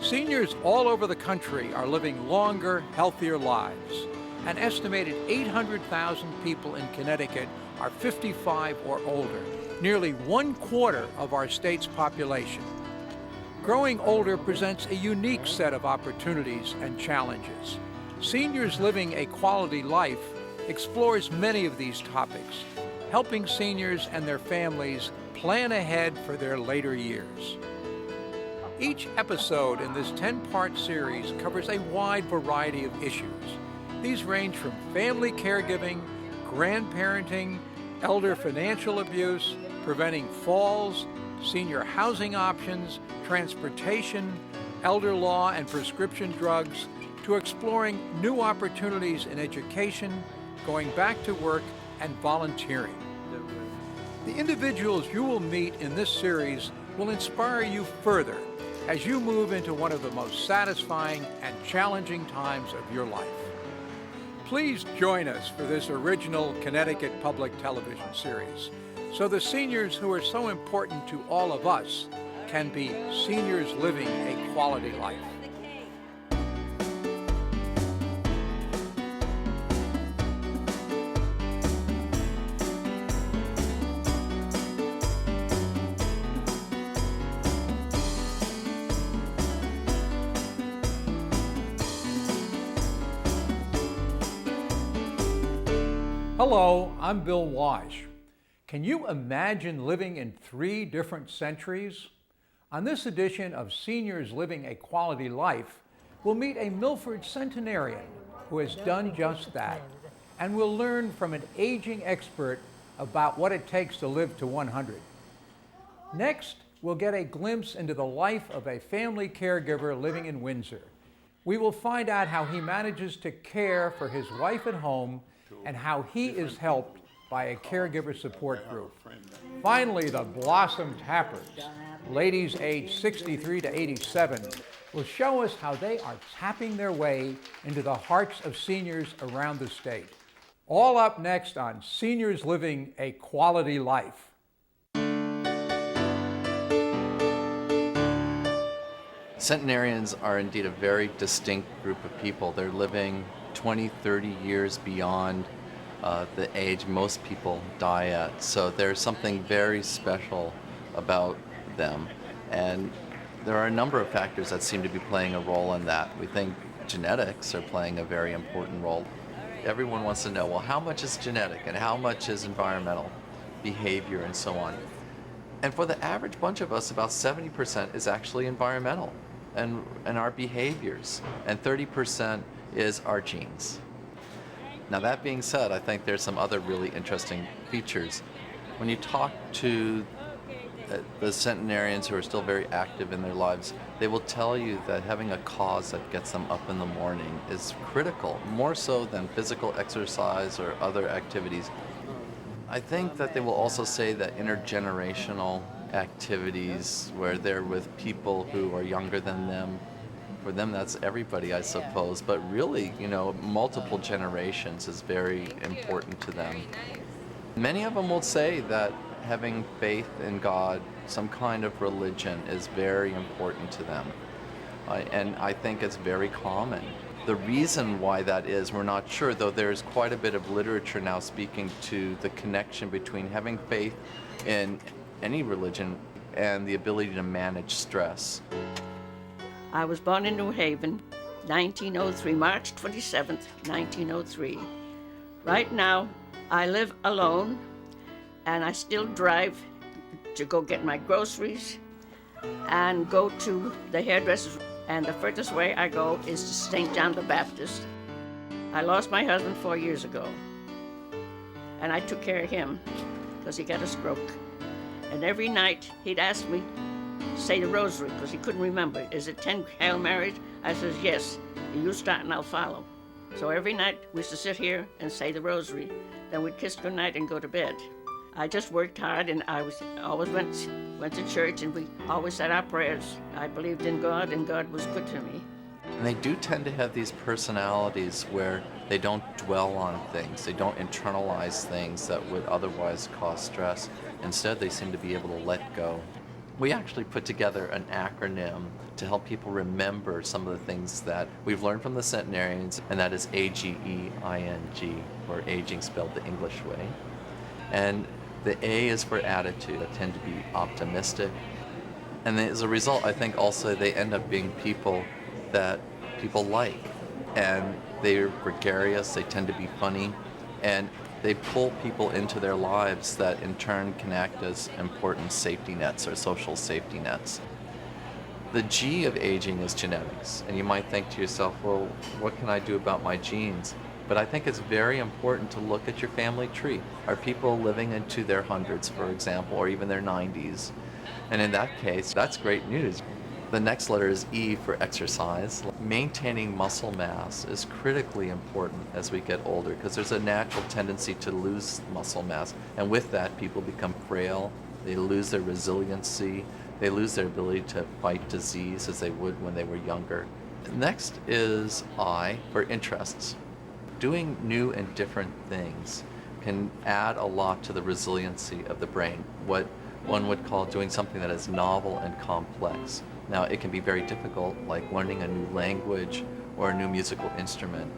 Seniors all over the country are living longer, healthier lives. An estimated 800,000 people in Connecticut are 55 or older, nearly 1/4 of our state's population. Growing older presents a unique set of opportunities and challenges. Seniors Living a Quality Life explores many of these topics, helping seniors and their families plan ahead for their later years. Each episode in this 10-part series covers a wide variety of issues. These range from family caregiving, grandparenting, elder financial abuse, preventing falls, senior housing options, transportation, elder law and prescription drugs, to exploring new opportunities in education, going back to work, and volunteering. The individuals you will meet in this series will inspire you further as you move into one of the most satisfying and challenging times of your life. Please join us for this original Connecticut Public Television series, so the seniors who are so important to all of us can be seniors living a quality life. Hello, I'm Bill Wasch. Can you imagine living in 3 different centuries? On this edition of Seniors Living a Quality Life, we'll meet a Milford centenarian who has done just that, and we'll learn from an aging expert about what it takes to live to 100. Next, we'll get a glimpse into the life of a family caregiver living in Windsor. We will find out how he manages to care for his wife at home and how he is helped by a caregiver support group. Finally, the Blossom Tappers, ladies aged 63 to 87, will show us how they are tapping their way into the hearts of seniors around the state. All up next on Seniors Living a Quality Life. Centenarians are indeed a very distinct group of people. They're living 20, 30 years beyond the age most people die at. So there's something very special about them. And there are a number of factors that seem to be playing a role in that. We think genetics are playing a very important role. Everyone wants to know, well, how much is genetic and how much is environmental behavior and so on. And for the average bunch of us, about 70% is actually environmental and our behaviors, and 30% is our genes. Now, that being said, I think there's some other really interesting features. When you talk to the centenarians who are still very active in their lives, they will tell you that having a cause that gets them up in the morning is critical, more so than physical exercise or other activities. I think that they will also say that intergenerational activities where they're with people who are younger than them, for them that's everybody, I suppose, but really, multiple generations is very important to them. Many of them will say that having faith in God, some kind of religion, is very important to them. And I think it's very common. The reason why that is, we're not sure, though there's quite a bit of literature now speaking to the connection between having faith in any religion and the ability to manage stress. I was born in New Haven, 1903, March 27th, 1903. Right now, I live alone, and I still drive to go get my groceries and go to the hairdressers. And the furthest way I go is to St. John the Baptist. I lost my husband 4 years ago, and I took care of him because he got a stroke. And every night he'd ask me, say the rosary, because he couldn't remember. Is it 10 Hail Marys? I says, yes. You start and I'll follow. So every night we used to sit here and say the rosary. Then we'd kiss goodnight and go to bed. I just worked hard, and I always went to church, and we always said our prayers. I believed in God, and God was good to me. And they do tend to have these personalities where they don't dwell on things. They don't internalize things that would otherwise cause stress. Instead, they seem to be able to let go. we actually put together an acronym to help people remember some of the things that we've learned from the centenarians, and that is AGEING, or aging spelled the English way. And the A is for attitude. They tend to be optimistic. And as a result, I think also they end up being people that people like. And they're gregarious, they tend to be funny, and they pull people into their lives that in turn can act as important safety nets or social safety nets. The G of aging is genetics, and you might think to yourself, well, what can I do about my genes? But I think it's very important to look at your family tree. Are people living into their hundreds, for example, or even their 90s? And in that case, that's great news. The next letter is E for exercise. Maintaining muscle mass is critically important as we get older because there's a natural tendency to lose muscle mass. And with that, people become frail, they lose their resiliency, they lose their ability to fight disease as they would when they were younger. Next is I for interests. Doing new and different things can add a lot to the resiliency of the brain, what one would call doing something that is novel and complex. Now, it can be very difficult, like learning a new language or a new musical instrument.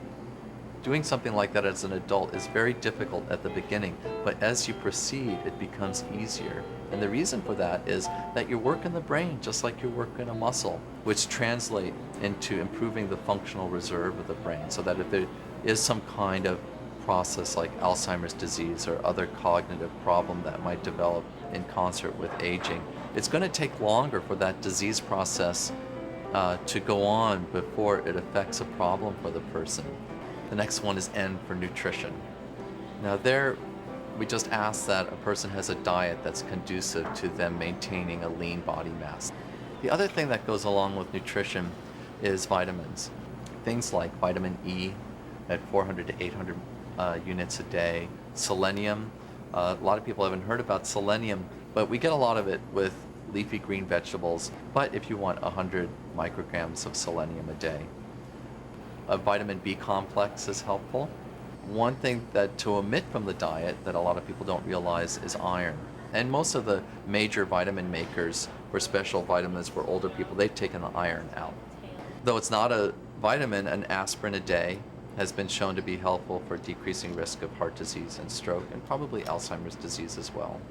Doing something like that as an adult is very difficult at the beginning, but as you proceed, it becomes easier. And the reason for that is that you're working the brain just like you're working a muscle, which translate into improving the functional reserve of the brain, so that if there is some kind of process like Alzheimer's disease or other cognitive problem that might develop in concert with aging, it's going to take longer for that disease process to go on before it affects a problem for the person. The next one is N for nutrition. Now there, we just ask that a person has a diet that's conducive to them maintaining a lean body mass. The other thing that goes along with nutrition is vitamins. Things like vitamin E at 400 to 800 units a day, selenium. A lot of people haven't heard about selenium, but we get a lot of it with leafy green vegetables, but if you want 100 micrograms of selenium a day. A vitamin B complex is helpful. One thing that to omit from the diet that a lot of people don't realize is iron. And most of the major vitamin makers for special vitamins for older people, they've taken the iron out. Though it's not a vitamin, an aspirin a day has been shown to be helpful for decreasing risk of heart disease and stroke, and probably Alzheimer's disease as well.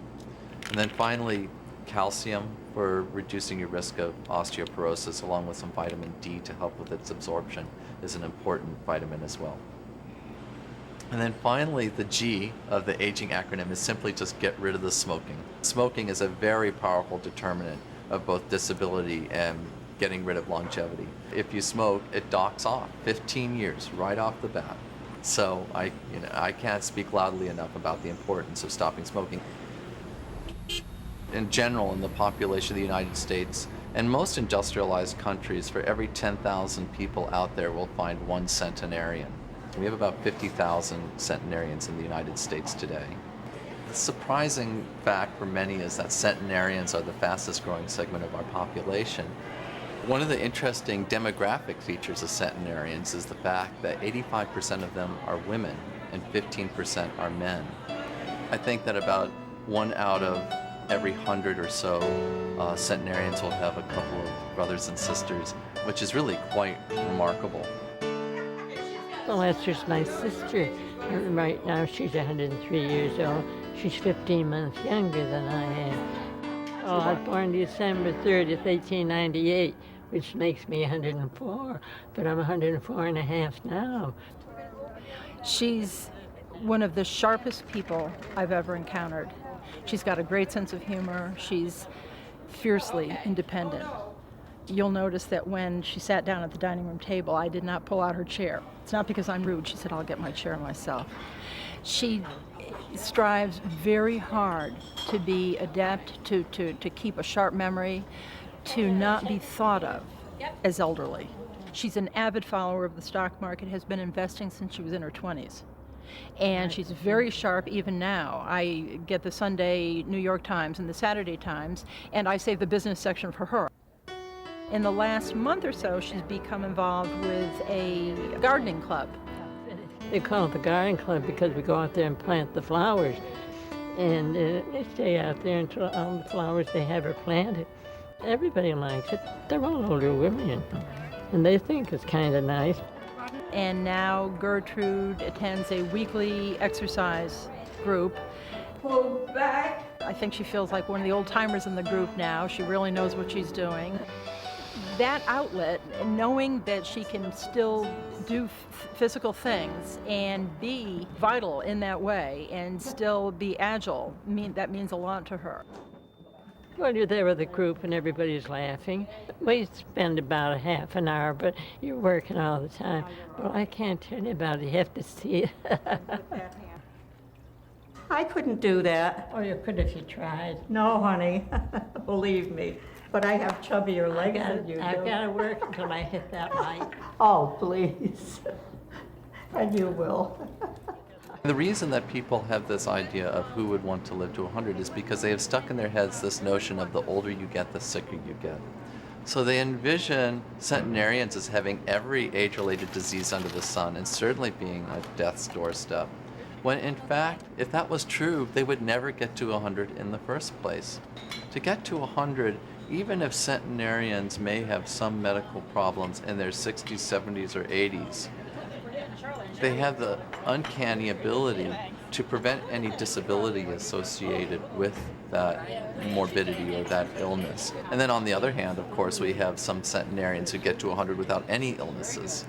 And then finally, calcium for reducing your risk of osteoporosis, along with some vitamin D to help with its absorption, is an important vitamin as well. And then finally, the G of the aging acronym is simply just get rid of the smoking. Smoking is a very powerful determinant of both disability and getting rid of longevity. If you smoke, it docks off 15 years right off the bat. So I can't speak loudly enough about the importance of stopping smoking. In general, in the population of the United States and most industrialized countries, for every 10,000 people out there, we'll find one centenarian. We have about 50,000 centenarians in the United States today. The surprising fact for many is that centenarians are the fastest growing segment of our population. One of the interesting demographic features of centenarians is the fact that 85% of them are women and 15% are men. I think that about 1 out of every 100 or so centenarians will have a couple of brothers and sisters, which is really quite remarkable. Well, that's just my sister. Right now she's 103 years old. She's 15 months younger than I am. Oh, I was born December 30th, 1898, which makes me 104, but I'm 104 and a half now. She's one of the sharpest people I've ever encountered. She's got a great sense of humor. She's fiercely independent. You'll notice that when she sat down at the dining room table, I did not pull out her chair. It's not because I'm rude. She said, I'll get my chair myself. She strives very hard to be adept, to keep a sharp memory, to not be thought of as elderly. She's an avid follower of the stock market, has been investing since she was in her 20s. And she's very sharp even now. I get the Sunday New York Times and the Saturday Times, and I save the business section for her. In the last month or so, she's become involved with a gardening club. They call it the garden club because we go out there and plant the flowers. And they stay out there until all the flowers they have are planted. Everybody likes it. They're all older women, and they think it's kind of nice. And now Gertrude attends a weekly exercise group. Pull back. I think she feels like one of the old timers in the group now. She really knows what she's doing. That outlet, knowing that she can still do physical things and be vital in that way and still be agile, that means a lot to her. Well, you're there with a group and everybody's laughing. We spend about a half an hour, but you're working all the time. Well, I can't tell you about it. You have to see it. I couldn't do that. Oh, you could if you tried. No, honey, believe me. But I have chubbier legs than you do. I've got to work until I hit that mic. Oh, please. And you will. The reason that people have this idea of who would want to live to 100 is because they have stuck in their heads this notion of the older you get, the sicker you get. So they envision centenarians as having every age-related disease under the sun and certainly being at death's doorstep. When in fact, if that was true, they would never get to 100 in the first place. To get to 100, even if centenarians may have some medical problems in their 60s, 70s, or 80s, they have the uncanny ability to prevent any disability associated with that morbidity or that illness. And then on the other hand, of course, we have some centenarians who get to 100 without any illnesses.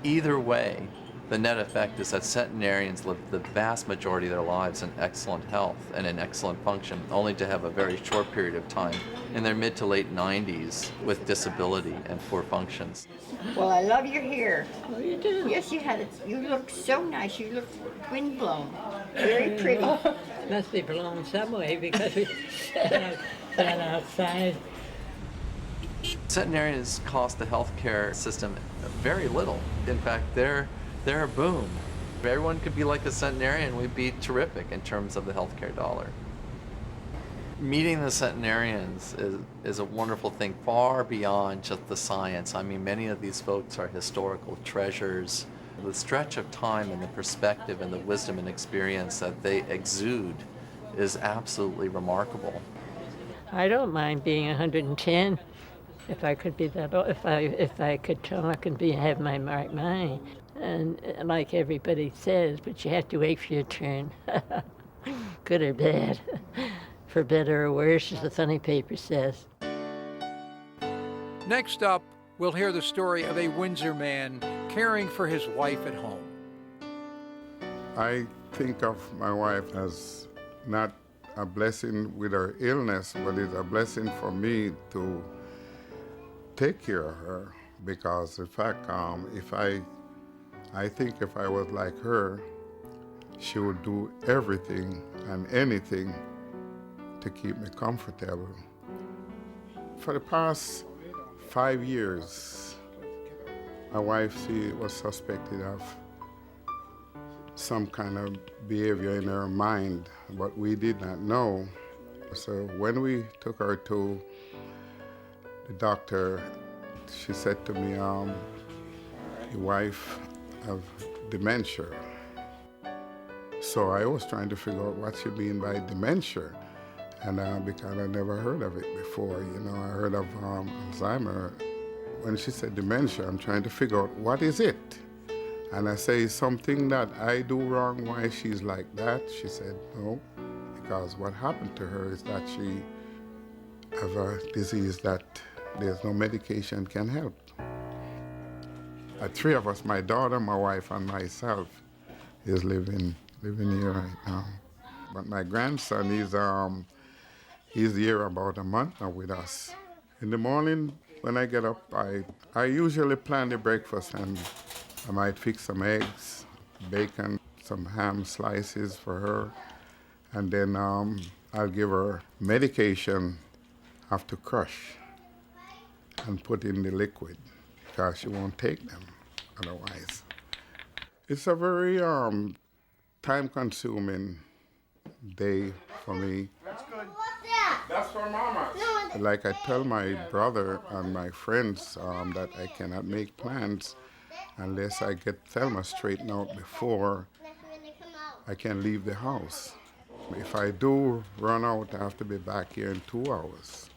Either way, the net effect is that centenarians live the vast majority of their lives in excellent health and in excellent function, only to have a very short period of time in their mid to late 90s with disability and poor functions. Well, I love your hair. Oh, you do? Yes, you had it. You look so nice. You look windblown. Very pretty. Must be blown some way because we sat outside. Centenarians cost the healthcare system very little. In fact, they're a boom. If everyone could be like a centenarian, we'd be terrific in terms of the healthcare dollar. Meeting the centenarians is a wonderful thing, far beyond just the science. I mean, many of these folks are historical treasures. The stretch of time and the perspective and the wisdom and experience that they exude is absolutely remarkable. I don't mind being 110 if I could be that old, if I could talk and have my right mind. And like everybody says, but you have to wait for your turn, good or bad, for better or worse, as the funny paper says. Next up, we'll hear the story of a Windsor man caring for his wife at home. I think of my wife as not a blessing with her illness, but it's a blessing for me to take care of her. Because in fact, I think if I was like her, she would do everything and anything to keep me comfortable. For the past 5 years, my wife, she was suspected of some kind of behavior in her mind, but we did not know. So when we took her to the doctor, she said to me, your wife have dementia. So I was trying to figure out what she mean by dementia. And because I never heard of it before, I heard of Alzheimer. When she said dementia, I'm trying to figure out what is it? And I say, something that I do wrong, why she's like that? She said, no, because what happened to her is that she have a disease that there's no medication can help. Three of us, my daughter, my wife, and myself, is living here right now. But my grandson, he's here about a month now with us. In the morning, when I get up, I usually plan the breakfast, and I might fix some eggs, bacon, some ham slices for her, and then I'll give her medication I have to crush and put in the liquid because she won't take them otherwise. It's a very time-consuming day for me. What's that? That's for Mama. Like I tell my brother and my friends that I cannot make plans unless I get Thelma straightened out before I can leave the house. If I do run out, I have to be back here in 2 hours.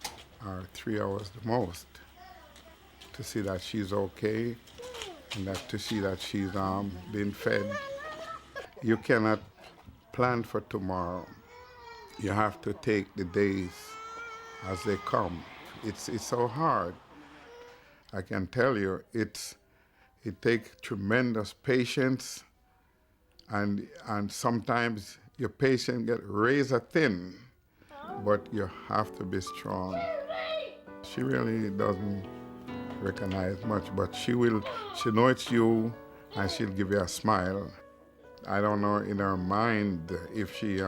or 3 hours the most to see that she's okay and that to see that she's being fed. You cannot plan for tomorrow. You have to take the days as they come. It's so hard. I can tell you, it takes tremendous patience, and sometimes your patience get razor thin, but you have to be strong. She really doesn't recognize much, but she knows it's you, and she'll give you a smile. I don't know in her mind if she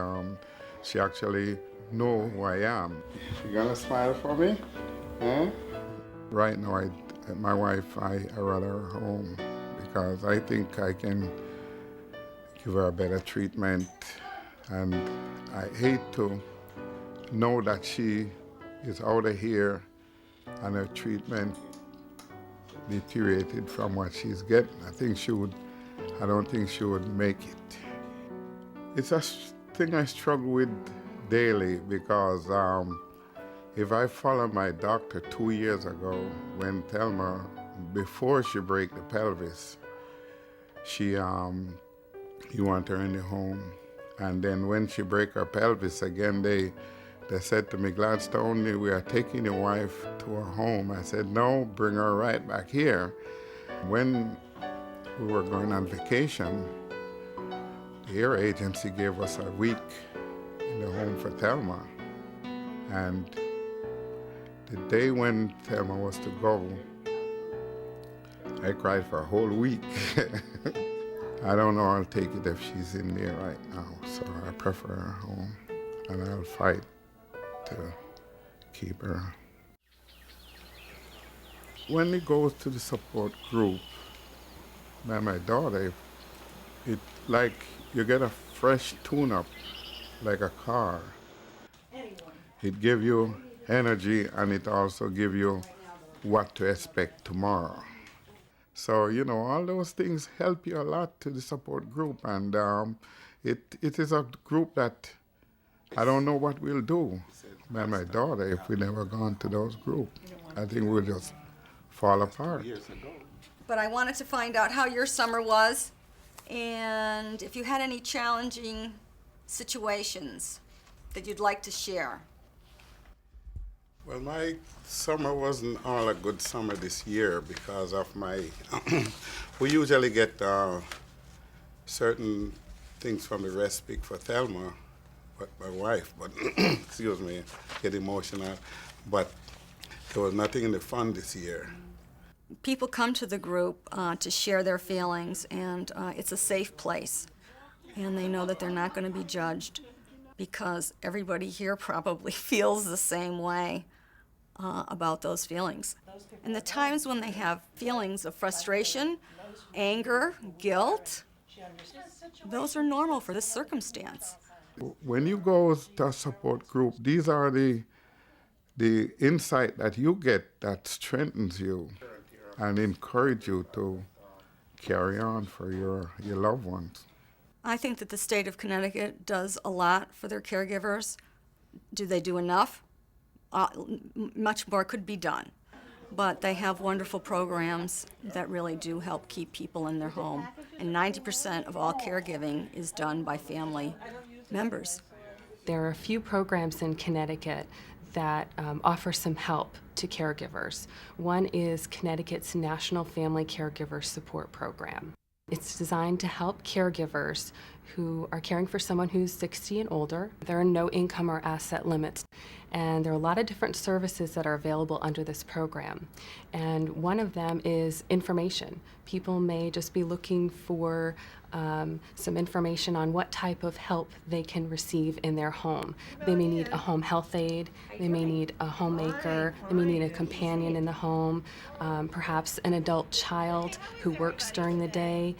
actually know who I am. She gonna smile for me? Huh? Right now, my wife, I rather her home because I think I can give her a better treatment, and I hate to know that she is out of here and her treatment deteriorated from what she's getting. I don't think she would make it. It's a thing I struggle with daily because if I follow my doctor 2 years ago when Thelma, before she break the pelvis, he want her in the home. And then when she break her pelvis again, they said to me, Gladstone, we are taking your wife to her home. I said, no, bring her right back here. When we were going on vacation, the air agency gave us a week in the home for Thelma. And the day when Thelma was to go, I cried for a whole week. I don't know I'll take it if she's in there right now, so I prefer her home, and I'll fight to keep her. When it goes to the support group by my daughter, it like you get a fresh tune-up, like a car. It gives you energy, and it also gives you what to expect tomorrow. So, all those things help you a lot to the support group, and it is a group that I don't know what we'll do by my daughter if we never gone to those groups. I think we'll just fall apart. But I wanted to find out how your summer was and if you had any challenging situations that you'd like to share. Well, my summer wasn't all a good summer this year because of my, we usually get certain things from the respite for Thelma, but my wife, but excuse me, get emotional, but there was nothing in the fund this year. People come to the group to share their feelings, and it's a safe place. And they know that they're not going to be judged because everybody here probably feels the same way about those feelings. And the times when they have feelings of frustration, anger, guilt, those are normal for this circumstance. When you go to a support group, these are the insight that you get that strengthens you and encourage you to carry on for your loved ones. I think that the state of Connecticut does a lot for their caregivers. Do they do enough? Much more could be done. But they have wonderful programs that really do help keep people in their home. And 90% of all caregiving is done by family members. There are a few programs in Connecticut that offer some help to caregivers. One is Connecticut's National Family Caregiver Support Program. It's designed to help caregivers who are caring for someone who's 60 and older. There are no income or asset limits, and there are a lot of different services that are available under this program. And one of them is information. People may just be looking for some information on what type of help they can receive in their home. They may need a home health aide, they may need a homemaker, they may need a companion in the home, perhaps an adult child who works during the day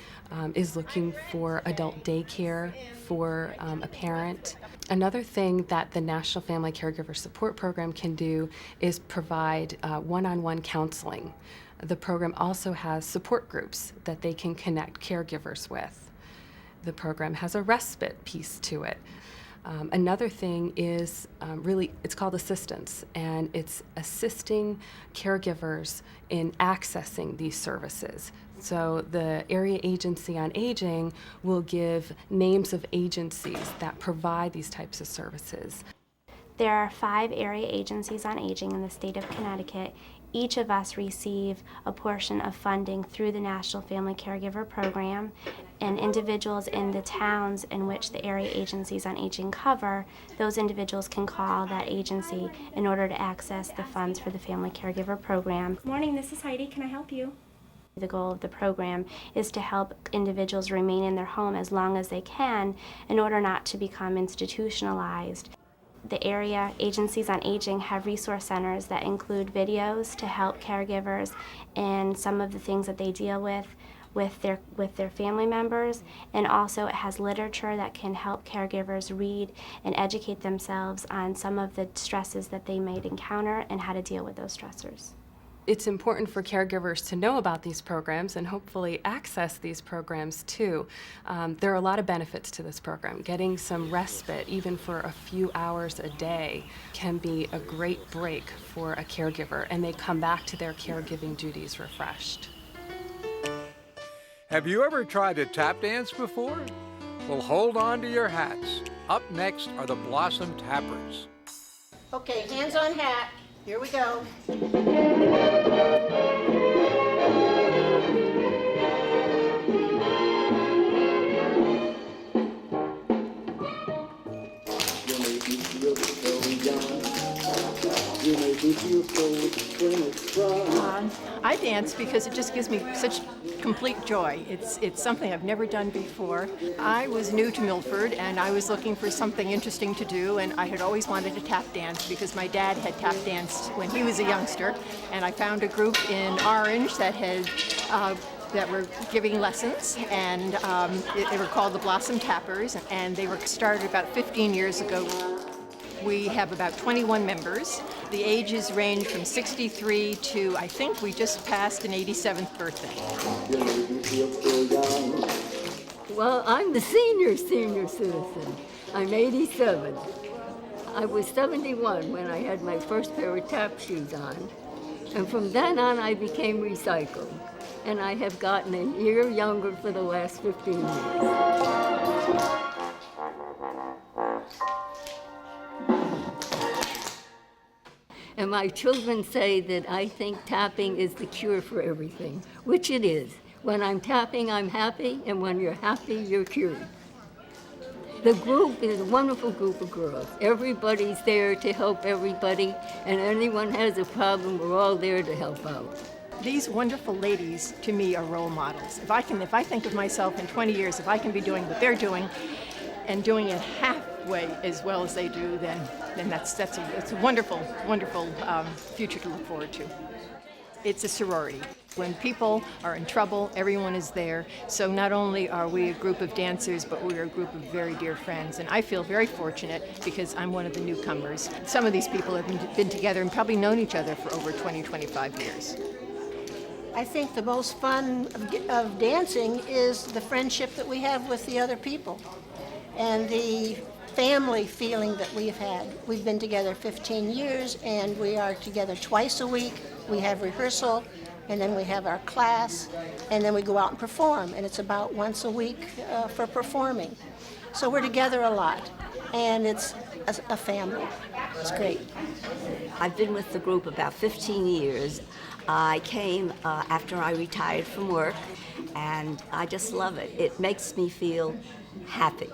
is looking for adult daycare for a parent. Another thing that the National Family Caregiver Support Program can do is provide one-on-one counseling. The program also has support groups that they can connect caregivers with. The program has a respite piece to it. Another thing is really, it's called assistance, and it's assisting caregivers in accessing these services. So the Area Agency on Aging will give names of agencies that provide these types of services. There are 5 area agencies on aging in the state of Connecticut. Each of us receive a portion of funding through the National Family Caregiver Program, and individuals in the towns in which the area agencies on aging cover, those individuals can call that agency in order to access the funds for the Family Caregiver Program. Good morning, this is Heidi. Can I help you? The goal of the program is to help individuals remain in their home as long as they can in order not to become institutionalized. The area agencies on aging have resource centers that include videos to help caregivers in some of the things that they deal with their family members, and also it has literature that can help caregivers read and educate themselves on some of the stresses that they might encounter and how to deal with those stressors. It's important for caregivers to know about these programs and hopefully access these programs too. There are a lot of benefits to this program. Getting some respite, even for a few hours a day, can be a great break for a caregiver, and they come back to their caregiving duties refreshed. Have you ever tried to tap dance before? Well, hold on to your hats. Up next are the Blossom Tappers. Okay, hands on hat. Here we go. I dance because it just gives me such complete joy. It's something I've never done before. I was new to Milford and I was looking for something interesting to do, and I had always wanted to tap dance because my dad had tap danced when he was a youngster, and I found a group in Orange that were giving lessons, and they were called the Blossom Tappers, and they were started about 15 years ago. We have about 21 members. The ages range from 63 to, I think we just passed an 87th birthday. Well, I'm the senior citizen. I'm 87. I was 71 when I had my first pair of tap shoes on. And from then on, I became recycled. And I have gotten a year younger for the last 15 years. And my children say that I think tapping is the cure for everything, which it is. When I'm tapping, I'm happy, and when you're happy, you're cured. The group is a wonderful group of girls. Everybody's there to help everybody, and anyone has a problem, we're all there to help out. These wonderful ladies, to me, are role models. If I think of myself in 20 years, if I can be doing what they're doing, and doing it halfway as well as they do, then that's a wonderful, wonderful future to look forward to. It's a sorority. When people are in trouble, everyone is there. So not only are we a group of dancers, but we're a group of very dear friends. And I feel very fortunate because I'm one of the newcomers. Some of these people have been together and probably known each other for over 20, 25 years. I think the most fun of dancing is the friendship that we have with the other people and the family feeling that we've had. We've been together 15 years, and we are together twice a week. We have rehearsal, and then we have our class, and then we go out and perform, and it's about once a week for performing. So we're together a lot, and it's a family. It's great. I've been with the group about 15 years. I came after I retired from work, and I just love it. It makes me feel happy,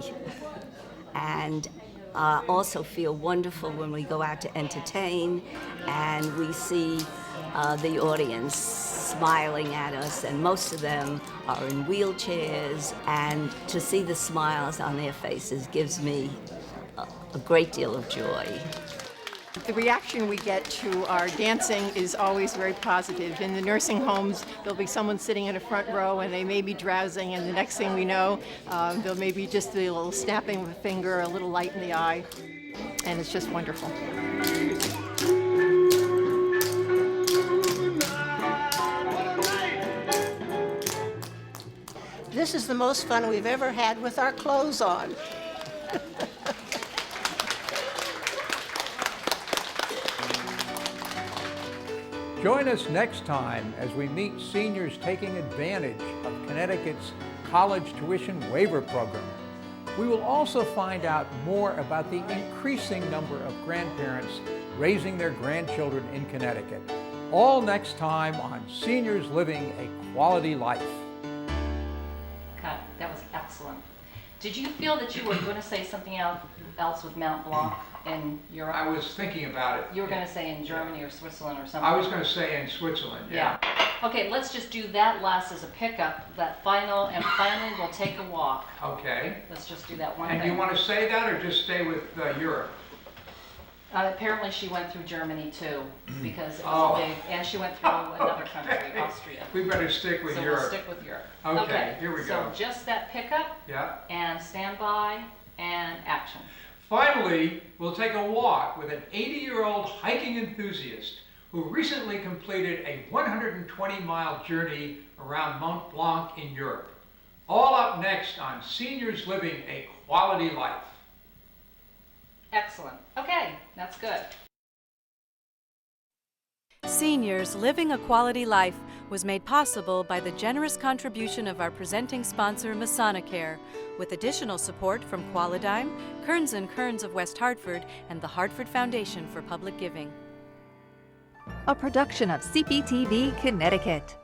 and also feel wonderful when we go out to entertain and we see the audience smiling at us, and most of them are in wheelchairs, and to see the smiles on their faces gives me a great deal of joy. The reaction we get to our dancing is always very positive. In the nursing homes, there'll be someone sitting in a front row and they may be drowsing, and the next thing we know, there may be just a little snapping of a finger, a little light in the eye, and it's just wonderful. This is the most fun we've ever had with our clothes on. Join us next time as we meet seniors taking advantage of Connecticut's college tuition waiver program. We will also find out more about the increasing number of grandparents raising their grandchildren in Connecticut. All next time on Seniors Living a Quality Life. God, that was excellent. Did you feel that you were going to say something else with Mount Blanc in Europe? I was thinking about it. You were going to say in Germany or Switzerland or something? I was going to say in Switzerland, yeah. Okay, let's just do that last as a pickup, that final, and finally we'll take a walk. Okay. Let's just do that one And thing. do you want to say that or just stay with Europe? Apparently she went through Germany too, because it was a big, and she went through another country, Austria. We better stick with so Europe. We'll stick with Europe. Okay, here we go. So just that pickup, yeah, and stand by, and action. Finally, we'll take a walk with an 80-year-old hiking enthusiast who recently completed a 120-mile journey around Mont Blanc in Europe. All up next on Seniors Living a Quality Life. Excellent. Okay, that's good. Seniors Living a Quality Life was made possible by the generous contribution of our presenting sponsor, Masonacare, with additional support from Qualidime, Kearns & Kearns of West Hartford, and the Hartford Foundation for Public Giving. A production of CPTV Connecticut.